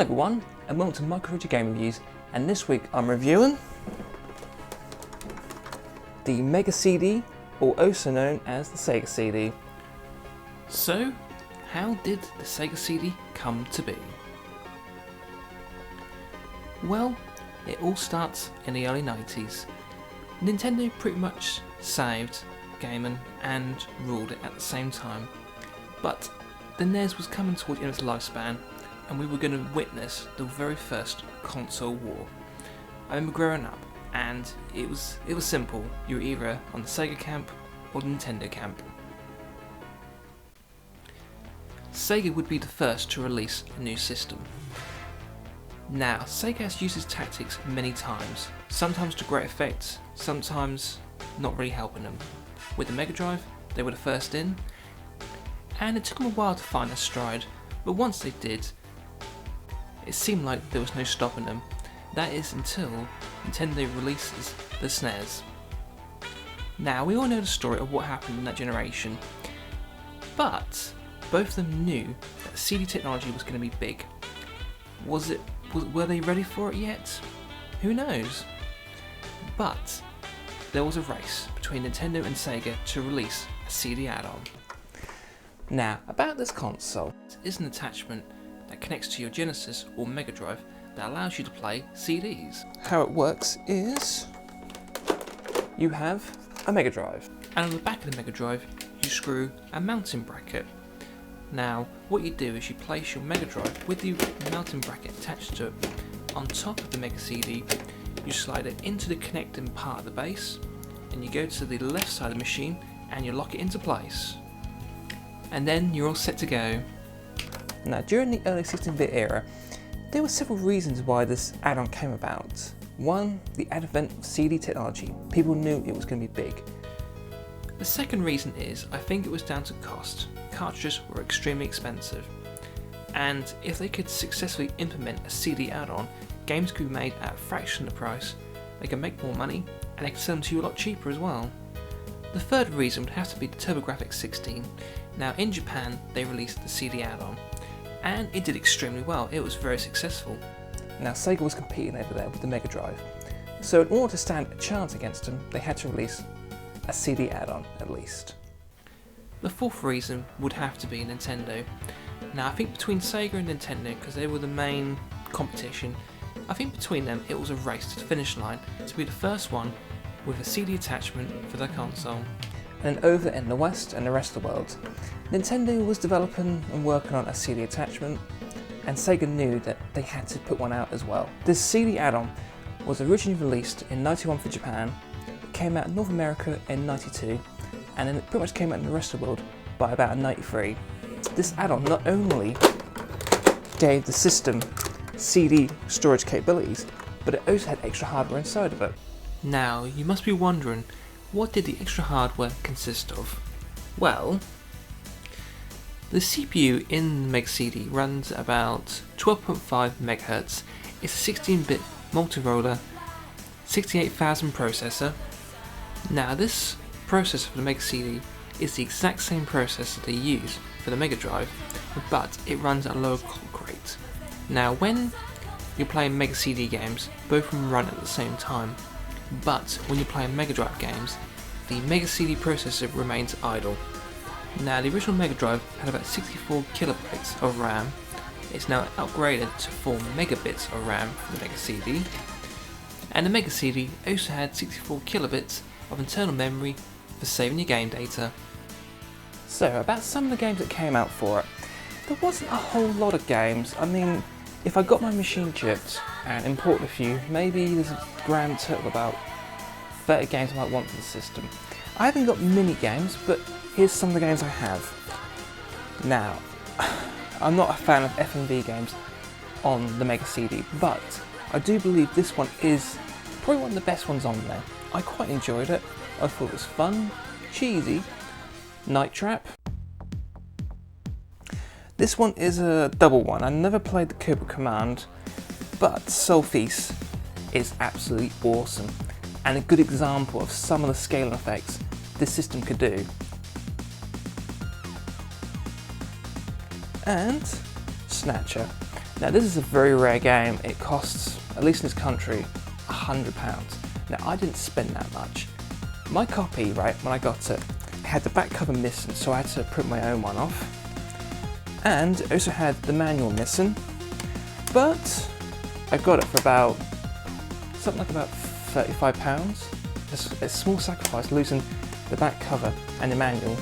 Hello everyone, and welcome to Michael Richard Game Reviews, and this week I'm reviewing the Mega CD, or also known as the Sega CD. So, how did the Sega CD come to be? Well, it all starts in the early 90s. Nintendo pretty much saved gaming and ruled it at the same time, but the NES was coming toward the end of its lifespan, and we were going to witness the very first console war. I remember growing up, and it was simple. You were either on the Sega camp or the Nintendo camp. Sega would be the first to release a new system. Now, Sega has used its tactics many times, sometimes to great effect, sometimes not really helping them. With the Mega Drive, they were the first in, and it took them a while to find their stride, but once they did, it seemed like there was no stopping them. That is until Nintendo releases the SNES. Now, we all know the story of what happened in that generation, but both of them knew that CD technology was going to be big. Were they ready for it yet? Who knows? But there was a race between Nintendo and Sega to release a CD add-on. Now, about this console. It is an attachment that connects to your Genesis or Mega Drive that allows you to play CDs. How it works is you have a Mega Drive. And on the back of the Mega Drive, you screw a mounting bracket. Now, what you do is you place your Mega Drive with the mounting bracket attached to it on top of the Mega CD. You slide it into the connecting part of the base, and you go to the left side of the machine and you lock it into place. And then you're all set to go. Now, during the early 16-bit era, there were several reasons why this add-on came about. One, the advent of CD technology. People knew it was going to be big. The second reason is, I think it was down to cost. Cartridges were extremely expensive, and if they could successfully implement a CD add-on, games could be made at a fraction of the price, they could make more money, and they could sell them to you a lot cheaper as well. The third reason would have to be the TurboGrafx 16. Now, in Japan, they released the CD add-on, and it did extremely well. It was very successful. Now, Sega was competing over there with the Mega Drive, so in order to stand a chance against them, they had to release a CD add-on at least. The fourth reason would have to be Nintendo. Now, I think between Sega and Nintendo, because they were the main competition, I think between them it was a race to the finish line to be the first one with a CD attachment for their console. And over in the West and the rest of the world, Nintendo was developing and working on a CD attachment, and Sega knew that they had to put one out as well. This CD add-on was originally released in '91 for Japan, it came out in North America in '92, and then it pretty much came out in the rest of the world by about '93. This add-on not only gave the system CD storage capabilities, but it also had extra hardware inside of it. Now, you must be wondering, what did the extra hardware consist of? Well, the CPU in the Mega CD runs about 12.5 MHz. It's a 16-bit multi-roller 68000 processor. Now, this processor for the Mega CD is the exact same processor they use for the Mega Drive, but it runs at a lower clock rate. Now, when you're playing Mega CD games, both of them run at the same time, but when you're playing Mega Drive games, the Mega CD processor remains idle. Now, the original Mega Drive had about 64 kilobytes of RAM. It's now upgraded to 4 megabits of RAM for the Mega CD, and the Mega CD also had 64 kilobits of internal memory for saving your game data. So, about some of the games that came out for it, there wasn't a whole lot of games. I mean, if I got my machine chipped and imported a few, maybe there's a grand total of about 30 games I might want for the system. I haven't got mini games, but here's some of the games I have. Now, I'm not a fan of FMV games on the Mega CD, but I do believe this one is probably one of the best ones on there. I quite enjoyed it. I thought it was fun, cheesy. Night Trap. This one is a double one. I never played the Cobra Command, but Soul Feast is absolutely awesome and a good example of some of the scaling effects this system could do. And SNATCHER. Now this is a very rare game. It costs, at least in this country, £100. Now I didn't spend that much. My copy, right, when I got it, had the back cover missing, so I had to print my own one off. And it also had the manual missing, but I got it for about, something like about £35. It's a small sacrifice losing the back cover and the manual,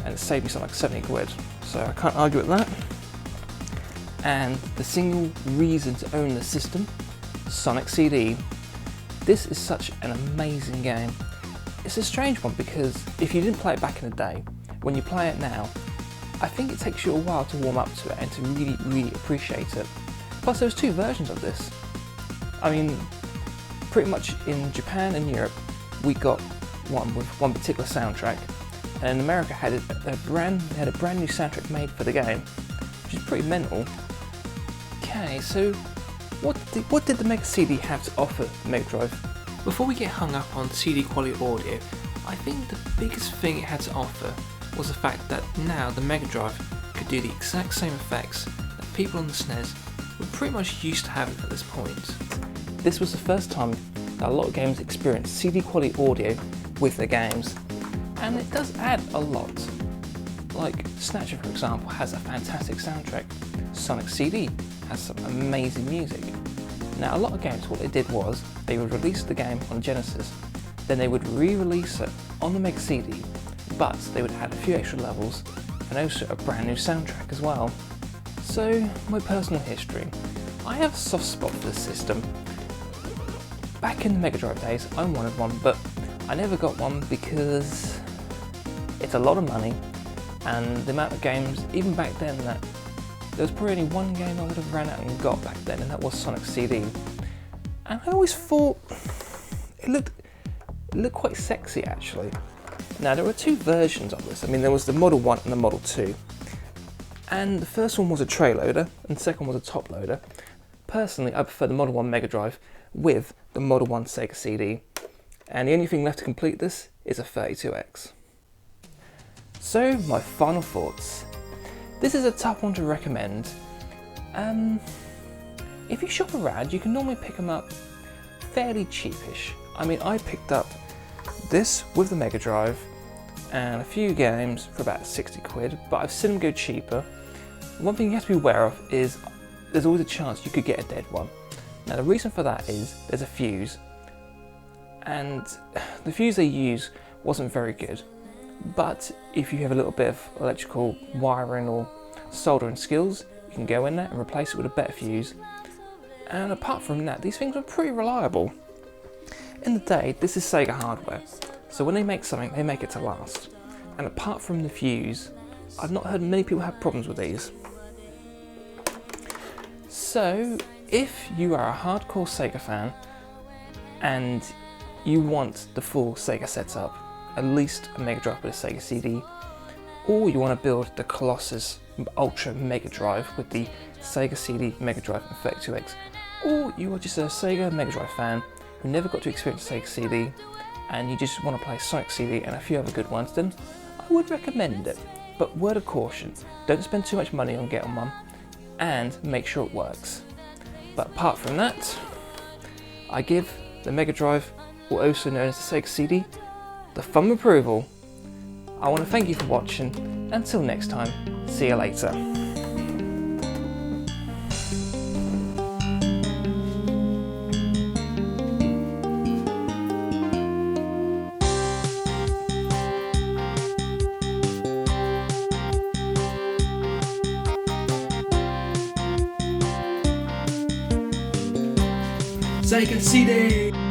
and it saved me something like 70 quid, so I can't argue with that. And the single reason to own the system, Sonic CD. This is such an amazing game. It's a strange one because if you didn't play it back in the day, when you play it now, I think it takes you a while to warm up to it and to really appreciate it. Plus there's two versions of this. I mean, pretty much in Japan and Europe, we got one with one particular soundtrack, and in America had a brand new soundtrack made for the game, which is pretty mental. Okay, so what did the Mega CD have to offer the Mega Drive? Before we get hung up on CD quality audio, I think the biggest thing it had to offer was the fact that now the Mega Drive could do the exact same effects that people on the SNES were pretty much used to having at this point. This was the first time that a lot of games experienced CD quality audio with their games, and it does add a lot. Like Snatcher, for example, has a fantastic soundtrack. Sonic CD has some amazing music. Now a lot of games, what they did was they would release the game on Genesis, then they would re-release it on the Mega CD, but they would add a few extra levels and also a brand new soundtrack as well. So, my personal history. I have a soft spot for this system. Back in the Mega Drive days, I wanted one, but I never got one because it's a lot of money, and the amount of games, even back then, that there was probably only one game I would have ran out and got back then, and that was Sonic CD. And I always thought it looked quite sexy actually. Now there were two versions of this. I mean, there was the Model 1 and the Model 2. And the first one was a tray loader, and the second one was a top loader. Personally, I prefer the Model 1 Mega Drive with the Model 1 Sega CD. And the only thing left to complete this is a 32X. So, my final thoughts. This is a tough one to recommend. If you shop around, you can normally pick them up fairly cheapish. I mean, I picked up this with the Mega Drive and a few games for about 60 quid, but I've seen them go cheaper. One thing you have to be aware of is there's always a chance you could get a dead one. Now the reason for that is there's a fuse, and the fuse they use wasn't very good, but if you have a little bit of electrical wiring or soldering skills, you can go in there and replace it with a better fuse. And apart from that, these things are pretty reliable. In the day, this is Sega hardware, so when they make something, they make it to last. And apart from the fuse, I've not heard many people have problems with these. So, if you are a hardcore Sega fan and you want the full Sega setup, at least a Mega Drive with a Sega CD, or you want to build the Colossus Ultra Mega Drive with the Sega CD, Mega Drive and 32X, or you are just a Sega Mega Drive fan who never got to experience Sega CD and you just want to play Sonic CD and a few other good ones, then I would recommend it. But word of caution, don't spend too much money on getting one, and make sure it works. But apart from that, I give the Mega Drive, or also known as the Sega CD, the thumb approval. I want to thank you for watching. Until next time, see you later. Sega CD!